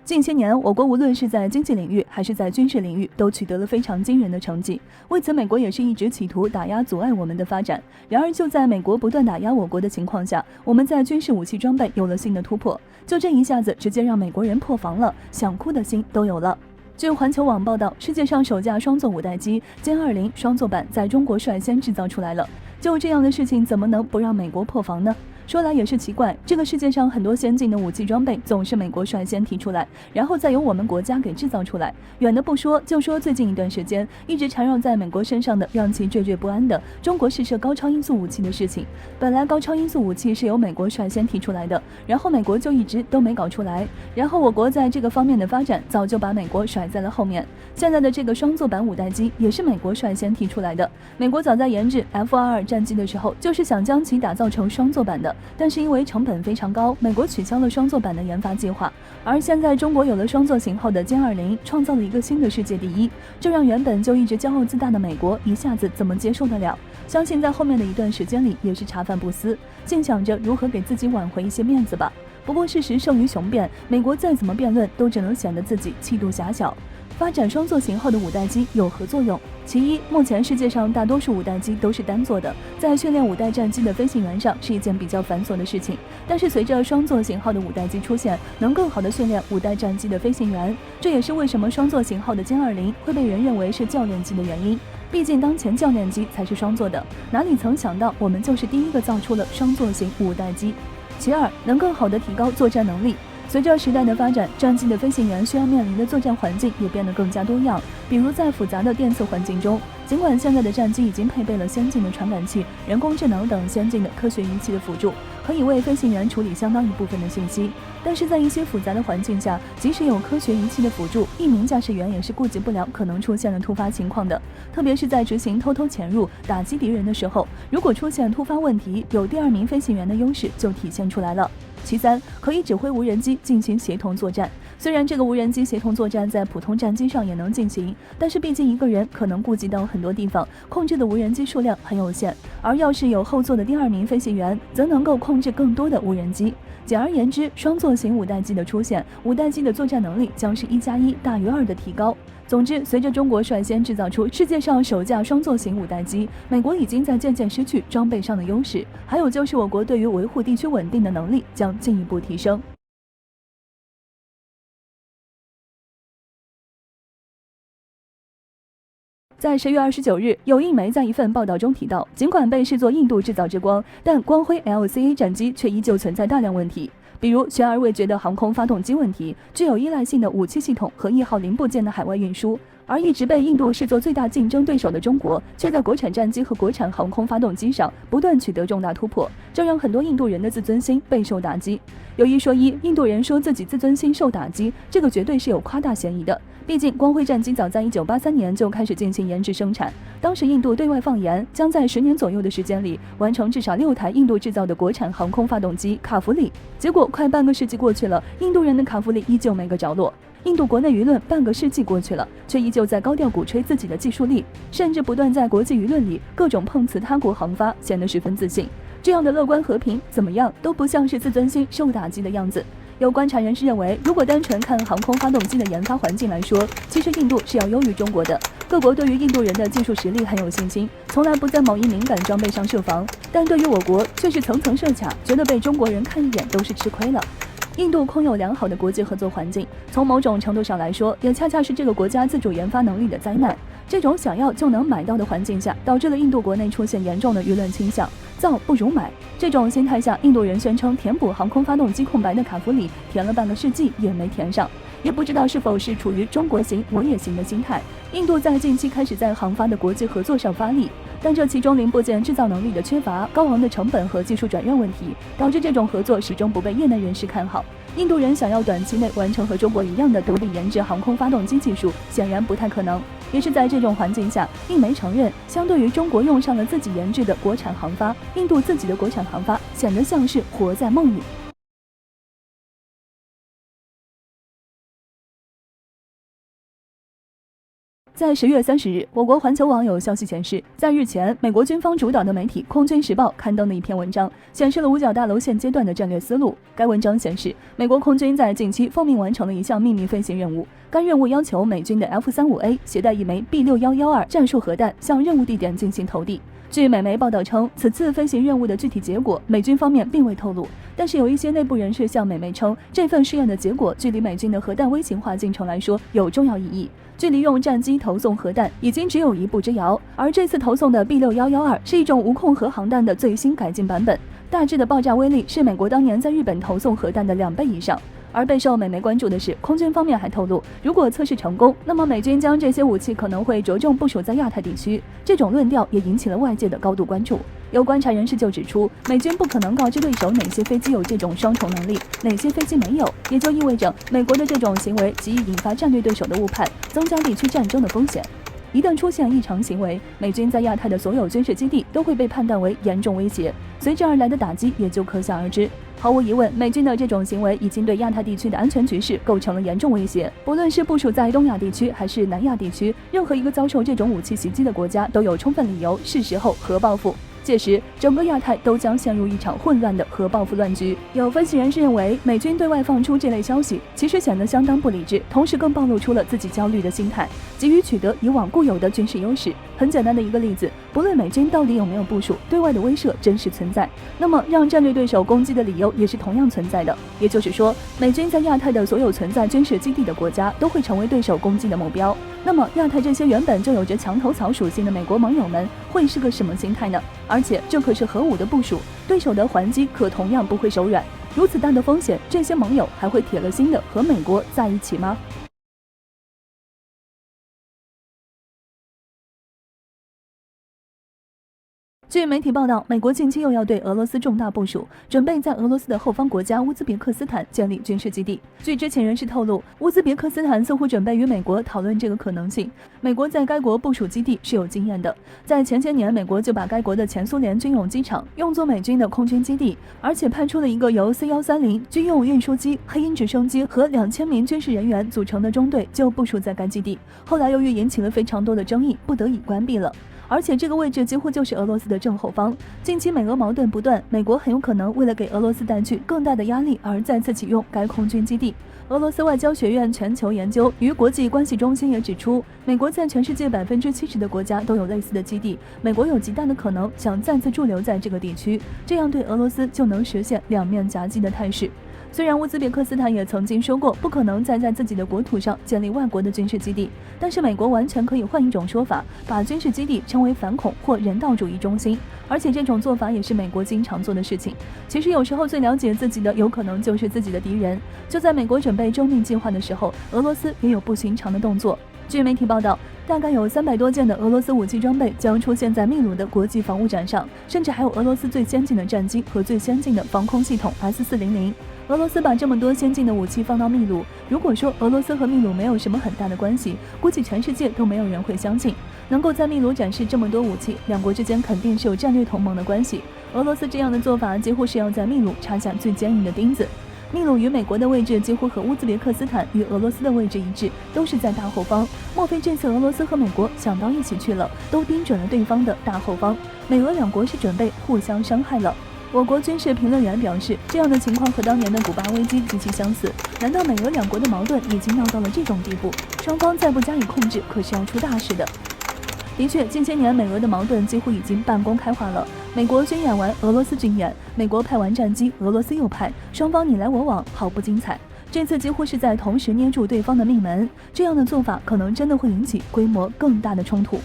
近些年，我国无论是在经济领域还是在军事领域，都取得了非常惊人的成绩。为此，美国也是一直企图打压、阻碍我们的发展。然而，就在美国不断打压我国的情况下，我们在军事武器装备有了新的突破。就这一下子，直接让美国人破防了，想哭的心都有了。据环球网报道，世界上首架双座五代机歼20双座版在中国率先制造出来了。就这样的事情，怎么能不让美国破防呢？说来也是奇怪，这个世界上很多先进的武器装备总是美国率先提出来，然后再由我们国家给制造出来。远的不说，就说最近一段时间一直缠绕在美国身上的，让其惴惴不安的中国试射高超音速武器的事情。本来高超音速武器是由美国率先提出来的，然后美国就一直都没搞出来，然后我国在这个方面的发展早就把美国甩在了后面。现在的这个双座版五代机也是美国率先提出来的。美国早在研制 F-22战机的时候，就是想将其打造成双座版的。但是因为成本非常高，美国取消了双座版的研发计划。而现在中国有了双座型号的歼20，创造了一个新的世界第一，这让原本就一直骄傲自大的美国一下子怎么接受得了？相信在后面的一段时间里也是茶饭不思，尽想着如何给自己挽回一些面子吧。不过事实胜于雄辩，美国再怎么辩论都只能显得自己气度狭小。发展双座型号的五代机有何作用？其一，目前世界上大多数五代机都是单座的，在训练五代战机的飞行员上是一件比较繁琐的事情。但是随着双座型号的五代机出现，能更好的训练五代战机的飞行员，这也是为什么双座型号的歼20会被人认为是教练机的原因。毕竟当前教练机才是双座的，哪里曾想到我们就是第一个造出了双座型五代机。其二，能更好的提高作战能力。随着时代的发展，战机的飞行员需要面临的作战环境也变得更加多样。比如在复杂的电测环境中，尽管现在的战机已经配备了先进的传感器、人工智能等先进的科学仪器的辅助，可以为飞行员处理相当一部分的信息。但是在一些复杂的环境下，即使有科学仪器的辅助，一名驾驶员也是顾及不了可能出现的突发情况的。特别是在执行偷偷潜入、打击敌人的时候，如果出现突发问题，有第二名飞行员的优势就体现出来了。其三，可以指挥无人机进行协同作战。虽然这个无人机协同作战在普通战机上也能进行，但是毕竟一个人可能顾及到很多地方，控制的无人机数量很有限。而要是有后座的第二名飞行员，则能够控制更多的无人机。简而言之，双座型五代机的出现，五代机的作战能力将是1+1大于2的提高。总之，随着中国率先制造出世界上首架双座型五代机，美国已经在渐渐失去装备上的优势。还有就是我国对于维护地区稳定的能力将进一步提升。在10月29日，有印媒在一份报道中提到，尽管被视作印度制造之光，但光辉 LCA 战机却依旧存在大量问题，比如悬而未决的航空发动机问题，具有依赖性的武器系统和1号零部件的海外运输。而一直被印度视作最大竞争对手的中国，却在国产战机和国产航空发动机上不断取得重大突破，这让很多印度人的自尊心备受打击。有一说一，印度人说自己自尊心受打击，这个绝对是有夸大嫌疑的。毕竟光辉战机早在1983年就开始进行研制生产，当时印度对外放言，将在10年左右的时间里完成至少6台印度制造的国产航空发动机卡弗里。结果快半个世纪过去了，印度人的卡弗里依旧没个着落。印度国内舆论半个世纪过去了，却依旧在高调鼓吹自己的技术力，甚至不断在国际舆论里各种碰瓷他国航发，显得十分自信。这样的乐观和平，怎么样都不像是自尊心受打击的样子。有观察人士认为，如果单纯看航空发动机的研发环境来说，其实印度是要优于中国的。各国对于印度人的技术实力很有信心，从来不在某一敏感装备上设防，但对于我国却是层层设卡，觉得被中国人看一眼都是吃亏了。印度空有良好的国际合作环境，从某种程度上来说，也恰恰是这个国家自主研发能力的灾难。这种想要就能买到的环境下，导致了印度国内出现严重的舆论倾向，造不如买。这种心态下，印度人宣称填补航空发动机空白的卡弗里填了半个世纪也没填上，也不知道是否是处于中国行我也行的心态。印度在近期开始在航发的国际合作上发力，但这其中零部件制造能力的缺乏、高昂的成本和技术转让问题，导致这种合作始终不被业内人士看好。印度人想要短期内完成和中国一样的独立研制航空发动机技术，显然不太可能。也是在这种环境下，印媒承认，相对于中国用上了自己研制的国产航发，印度自己的国产航发显得像是活在梦里。在10月30日，我国环球网有消息显示，在日前，美国军方主导的媒体《空军时报》刊登的一篇文章，显示了五角大楼现阶段的战略思路。该文章显示，美国空军在近期奉命完成了一项秘密飞行任务，该任务要求美军的 F-35A 携带一枚 B6112战术核弹向任务地点进行投递。据美媒报道称，此次飞行任务的具体结果，美军方面并未透露。但是有一些内部人士向美媒称，这份试验的结果距离美军的核弹微型化进程来说有重要意义，距离用战机投送核弹已经只有一步之遥。而这次投送的 B6112是一种无控核航弹的最新改进版本，大致的爆炸威力是美国当年在日本投送核弹的2倍以上。而备受美媒关注的是，空军方面还透露，如果测试成功，那么美军将这些武器可能会着重部署在亚太地区。这种论调也引起了外界的高度关注。有观察人士就指出，美军不可能告知对手哪些飞机有这种双重能力，哪些飞机没有，也就意味着美国的这种行为极易引发战略对手的误判，增加地区战争的风险。一旦出现异常行为，美军在亚太的所有军事基地都会被判断为严重威胁，随之而来的打击也就可想而知。毫无疑问，美军的这种行为已经对亚太地区的安全局势构成了严重威胁。不论是部署在东亚地区还是南亚地区，任何一个遭受这种武器袭击的国家都有充分理由是时候核报复。届时，整个亚太都将陷入一场混乱的核报复乱局。有分析人士认为，美军对外放出这类消息，其实显得相当不理智，同时更暴露出了自己焦虑的心态，急于取得以往固有的军事优势。很简单的一个例子，不论美军到底有没有部署，对外的威慑真实存在，那么让战略对手攻击的理由也是同样存在的。也就是说，美军在亚太的所有存在军事基地的国家都会成为对手攻击的目标。那么，亚太这些原本就有着墙头草属性的美国盟友们会是个什么心态呢？而且这可是核武的部署，对手的还击可同样不会手软。如此大的风险，这些盟友还会铁了心的和美国在一起吗？据媒体报道，美国近期又要对俄罗斯重大部署，准备在俄罗斯的后方国家乌兹别克斯坦建立军事基地。据知情人士透露，乌兹别克斯坦似乎准备与美国讨论这个可能性。美国在该国部署基地是有经验的，在前些年，美国就把该国的前苏联军用机场用作美军的空军基地，而且派出了一个由 C-130军用运输机、黑鹰直升机和2000名军事人员组成的中队，就部署在该基地。后来由于引起了非常多的争议，不得已关闭了。而且这个位置几乎就是俄罗斯的正后方。近期美俄矛盾不断，美国很有可能为了给俄罗斯带去更大的压力而再次启用该空军基地。俄罗斯外交学院全球研究与国际关系中心也指出，美国在全世界70%的国家都有类似的基地，美国有极大的可能想再次驻留在这个地区，这样对俄罗斯就能实现两面夹击的态势。虽然乌兹别克斯坦也曾经说过不可能再在自己的国土上建立外国的军事基地，但是美国完全可以换一种说法，把军事基地称为反恐或人道主义中心，而且这种做法也是美国经常做的事情。其实有时候最了解自己的有可能就是自己的敌人。就在美国准备周密计划的时候，俄罗斯也有不寻常的动作。据媒体报道，大概有300多件的俄罗斯武器装备将出现在秘鲁的国际防务展上，甚至还有俄罗斯最先进的战机和最先进的防空系统 S-400。俄罗斯把这么多先进的武器放到秘鲁，如果说俄罗斯和秘鲁没有什么很大的关系，估计全世界都没有人会相信。能够在秘鲁展示这么多武器，两国之间肯定是有战略同盟的关系。俄罗斯这样的做法几乎是要在秘鲁插下最坚硬的钉子。秘鲁与美国的位置几乎和乌兹别克斯坦与俄罗斯的位置一致，都是在大后方。莫非这次俄罗斯和美国想到一起去了，都盯准了对方的大后方？美俄两国是准备互相伤害了。我国军事评论员表示，这样的情况和当年的古巴危机极其相似。难道美俄两国的矛盾已经闹到了这种地步？双方再不加以控制，可是要出大事的。的确，近些年美俄的矛盾几乎已经半公开化了。美国军演完，俄罗斯军演；美国派完战机，俄罗斯又派，双方你来我往，毫不精彩。这次几乎是在同时捏住对方的命门，这样的做法可能真的会引起规模更大的冲突。